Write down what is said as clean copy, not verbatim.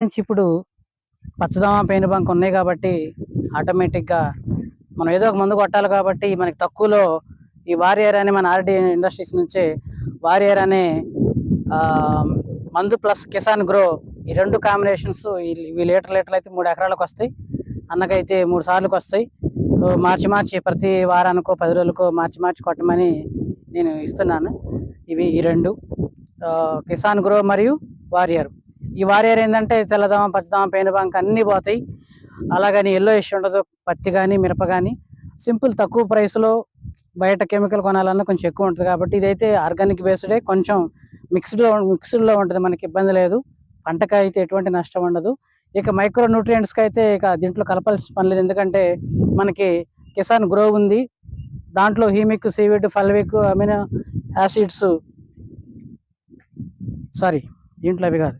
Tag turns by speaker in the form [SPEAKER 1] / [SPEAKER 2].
[SPEAKER 1] నుంచి ఇప్పుడు పచ్చదమ పేనుబంక ఉన్నాయి కాబట్టి ఆటోమేటిక్గా మనం ఏదో ఒక మందు కొట్టాలి కాబట్టి మనకి తక్కువలో ఈ వారియర్ అనే మన ఆర్డి ఇండస్ట్రీస్ నుంచే వారియర్ అనే మందు ప్లస్ కిసాన్ గ్రో ఈ రెండు కాంబినేషన్స్ ఇవి లీటర్ అయితే 3 ఎకరాలకు వస్తాయి. అన్నకైతే 3 సార్లకు వస్తాయి. మార్చి ప్రతి వారానికో 10 రోజులకో మార్చి కొట్టమని నేను ఇస్తున్నాను. ఈ రెండు కిసాన్ గ్రో మరియు వారియర్. ఈ వారియర్ ఏంటంటే తెల్లదమ పచ్చదమ పేనుబంక అన్నీ పోతాయి. అలాగని ఎల్లో ఇష్యూ ఉండదు. పత్తి కానీ మిరప కానీ సింపుల్ తక్కువ ప్రైస్లో బయట కెమికల్ కొనాలన్నా కొంచెం ఎక్కువ ఉంటుంది కాబట్టి ఇదైతే ఆర్గానిక్ బేస్డే కొంచెం మిక్స్డ్లో ఉంటుంది. మనకి ఇబ్బంది లేదు. పంటకి అయితే ఎటువంటి నష్టం ఉండదు. ఇక మైక్రో న్యూట్రియంట్స్కి అయితే ఇక దీంట్లో కలపాల్సిన పని లేదు. ఎందుకంటే మనకి కిసాన్ గ్రో ఉంది. దాంట్లో humic, seaweed, fulvic, amino acids దీంట్లో అవి కాదు.